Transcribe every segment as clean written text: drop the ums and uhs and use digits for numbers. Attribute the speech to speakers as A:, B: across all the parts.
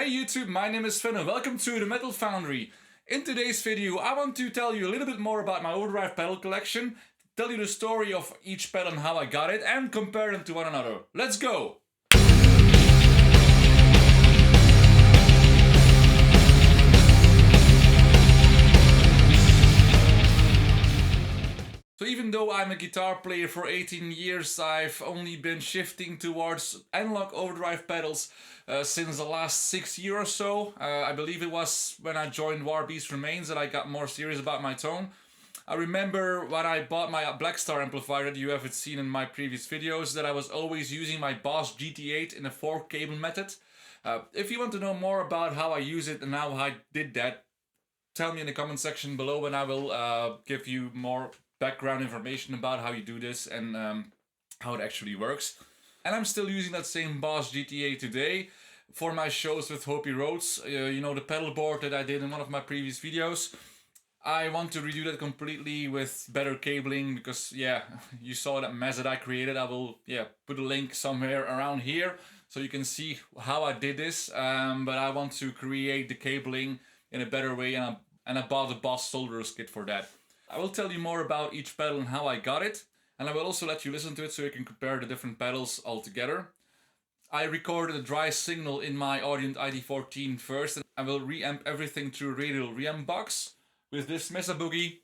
A: Hey YouTube, my name is Finn and welcome to the Metal Foundry. In today's video I want to tell you a little bit more about my overdrive pedal collection, tell you the story of each pedal and how I got it, and compare them to one another. Let's go! So even though I'm a guitar player for 18 years, I've only been shifting towards analog overdrive pedals since the last 6 years or so. I believe it was when I joined War Beast Remains that I got more serious about my tone. I remember when I bought my Blackstar amplifier that you have seen in my previous videos that I was always using my Boss GT8 in a 4-cable method. If you want to know more about how I use it and how I did that, tell me in the comment section below and I will give you more background information about how you do this and how it actually works. And I'm still using that same Boss GTA today for my shows with Hopi Roads. You know, the pedal board that I did in one of my previous videos. I want to redo that completely with better cabling because, yeah, you saw that mess that I created. I will, put a link somewhere around here so you can see how I did this. But I want to create the cabling in a better way and I bought the Boss Solderers kit for that. I will tell you more about each pedal and how I got it, and I will also let you listen to it so you can compare the different pedals all together. I recorded a dry signal in my Audient ID14 first, and I will reamp everything through a radial reamp box with this Mesa Boogie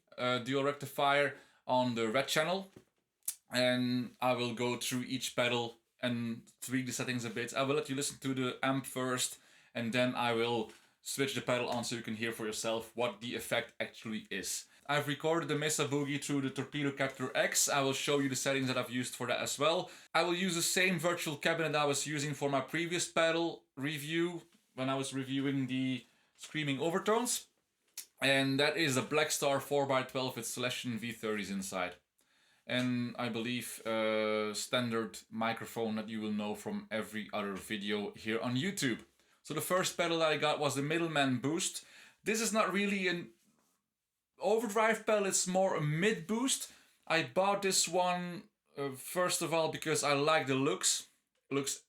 A: Dual Rectifier on the red channel, and I will go through each pedal and tweak the settings a bit. I will let you listen to the amp first, and then I will switch the pedal on so you can hear for yourself what the effect actually is. I've recorded the Mesa Boogie through the Torpedo Captor X. I will show you the settings that I've used for that as well. I will use the same virtual cabinet I was using for my previous pedal review when I was reviewing the Screaming Overtones. And that is a Blackstar 4x12 with Celestion V30s inside. And I believe a standard microphone that you will know from every other video here on YouTube. So the first pedal that I got was the Middleman Boost. This is not really an overdrive pedal, it's more a mid boost. I bought this one first of all because I like the looks. It looks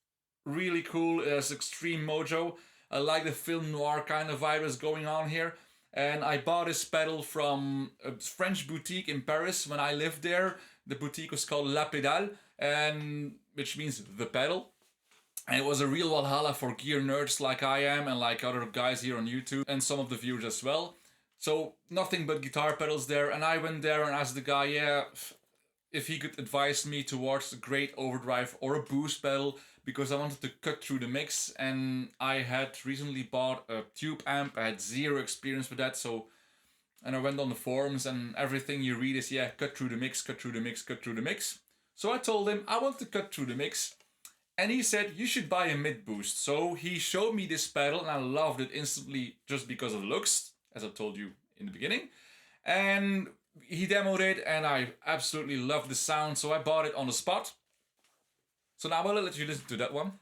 A: really cool, it has extreme mojo. I like the film noir kind of vibe that's going on here. And I bought this pedal from a French boutique in Paris when I lived there. The boutique was called La Pédale, and which means the pedal. And it was a real Valhalla for gear nerds like I am and like other guys here on YouTube and some of the viewers as well. So nothing but guitar pedals there, and I went there and asked the guy, if he could advise me towards a great overdrive or a boost pedal because I wanted to cut through the mix, and I had recently bought a tube amp. I had zero experience with that, and I went on the forums and everything you read is, cut through the mix, cut through the mix, cut through the mix. So I told him I want to cut through the mix, and he said you should buy a mid boost. So he showed me this pedal and I loved it instantly just because of the looks, as I told you in the beginning. And he demoed it and I absolutely loved the sound, so I bought it on the spot. So now I will let you listen to that one.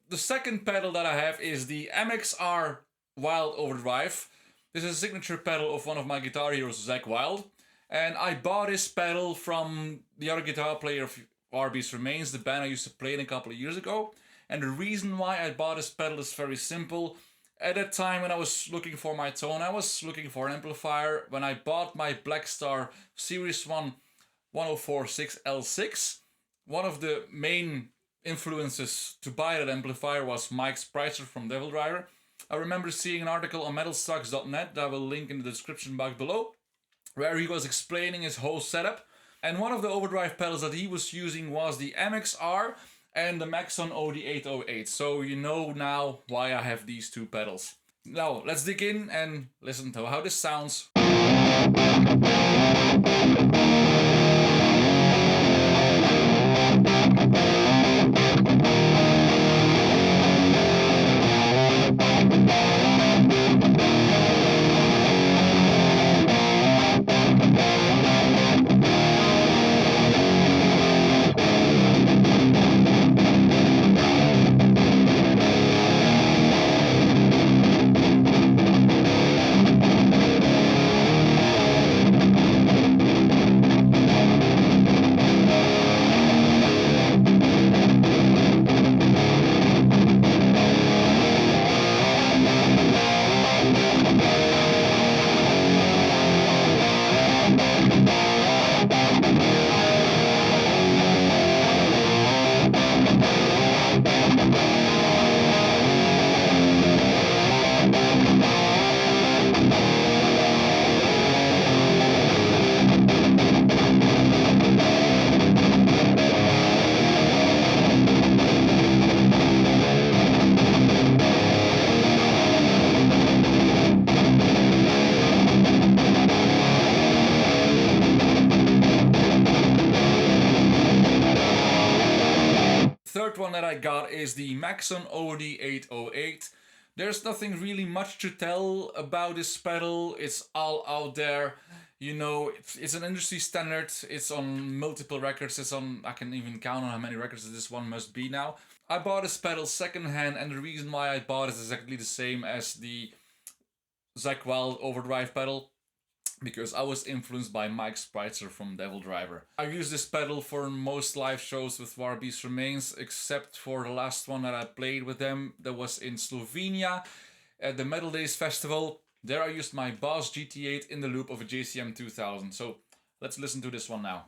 A: The second pedal that I have is the MXR Wylde Overdrive. This is a signature pedal of one of my guitar heroes, Zakk Wylde. And I bought this pedal from the other guitar player of Warbeast Remains, the band I used to play in a couple of years ago. And the reason why I bought this pedal is very simple. At that time when I was looking for my tone, I was looking for an amplifier. When I bought my Blackstar Series 1 1046L6, one of the main influences to buy that amplifier was Mike Spreitzer from Devil Driver. I remember seeing an article on metalstocks.net that I will link in the description box below, where he was explaining his whole setup. And one of the overdrive pedals that he was using was the MXR and the Maxon OD808. So you know now why I have these two pedals. Now let's dig in and listen to how this sounds. Third one that I got is the Maxon OD808. There's nothing really much to tell about this pedal. It's all out there. You know, it's an industry standard. It's on multiple records. It's on, I can even count on how many records this one must be now. I bought this pedal secondhand, and the reason why I bought it is exactly the same as the MXR Wylde Overdrive pedal, because I was influenced by Mike Spreitzer from Devil Driver. I use this pedal for most live shows with Warbeast Remains, except for the last one that I played with them. That was in Slovenia at the Metal Days Festival. There I used my Boss GT8 in the loop of a JCM 2000. So let's listen to this one now.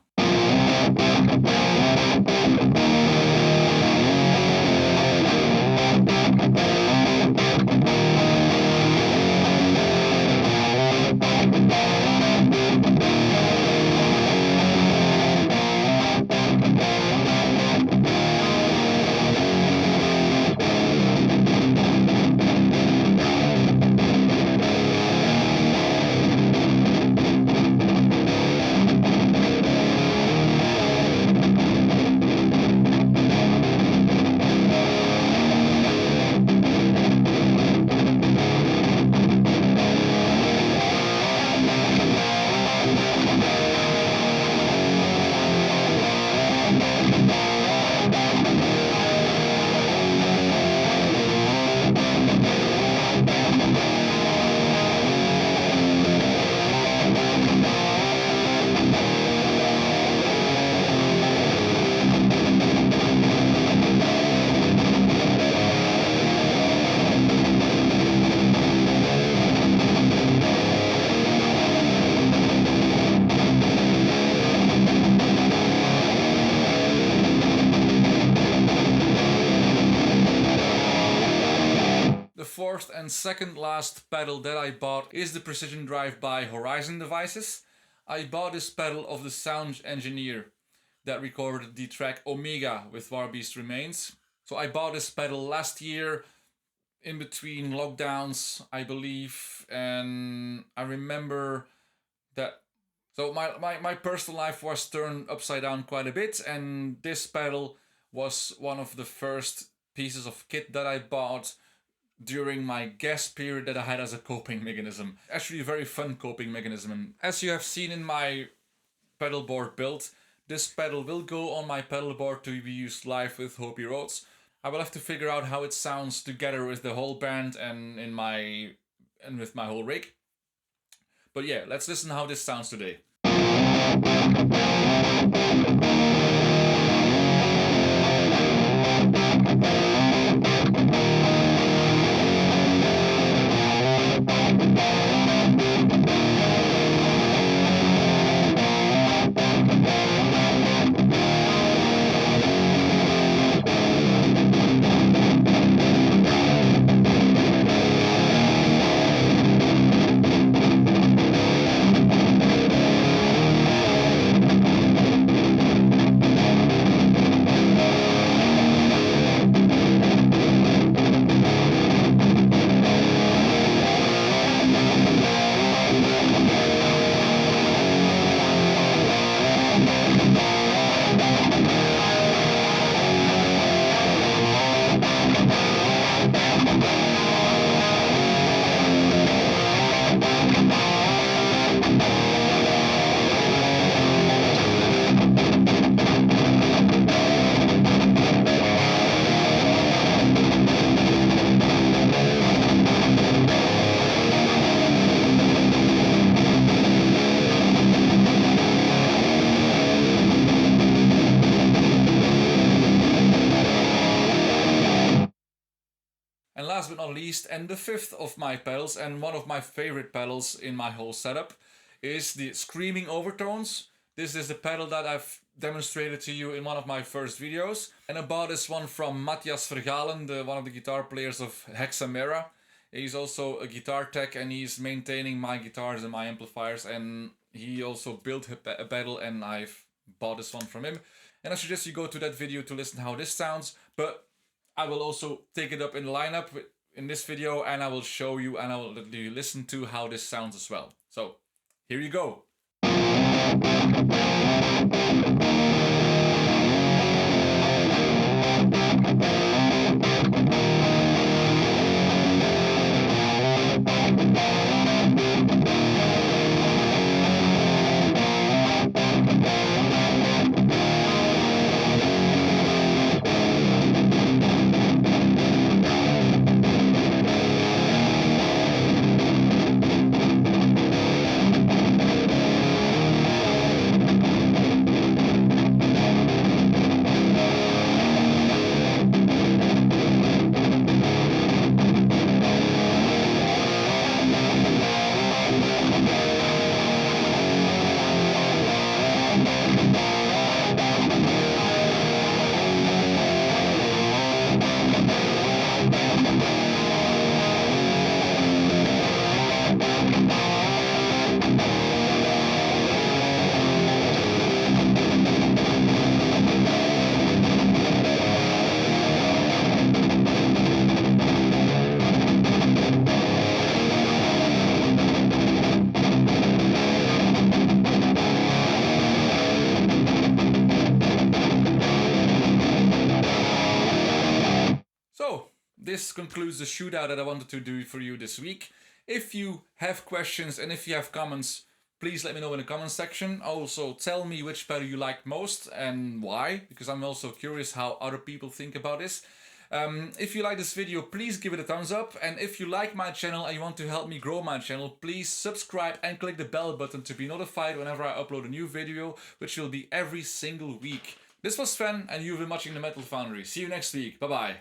A: Fourth and second last pedal that I bought is the Precision Drive by Horizon Devices. I bought this pedal of the sound engineer that recorded the track Omega with Warbeast Remains. So I bought this pedal last year in between lockdowns, I believe, and I remember that. So my personal life was turned upside down quite a bit, and this pedal was one of the first pieces of kit that I bought during my guest period that I had as a coping mechanism. Actually a very fun coping mechanism. And as you have seen in my pedal board build, this pedal will go on my pedal board to be used live with Hopi Roads. I will have to figure out how it sounds together with the whole band and with my whole rig. But yeah, let's listen how this sounds today. And last but not least, and the fifth of my pedals, and one of my favorite pedals in my whole setup, is the Screaming Overtones. This is the pedal that I've demonstrated to you in one of my first videos. And I bought this one from Matthias Vergalen, one of the guitar players of Hexamera. He's also a guitar tech and he's maintaining my guitars and my amplifiers, and he also built a pedal and I've bought this one from him. And I suggest you go to that video to listen how this sounds, but I will also take it up in the lineup in this video and I will show you and I will let you listen to how this sounds as well. So here you go. So, this concludes the shootout that I wanted to do for you this week. If you have questions and if you have comments, please let me know in the comments section. Also, tell me which pedal you like most and why, because I'm also curious how other people think about this. If you like this video, please give it a thumbs up. And if you like my channel and you want to help me grow my channel, please subscribe and click the bell button to be notified whenever I upload a new video, which will be every single week. This was Sven, and you've been watching the Metal Foundry. See you next week. Bye-bye.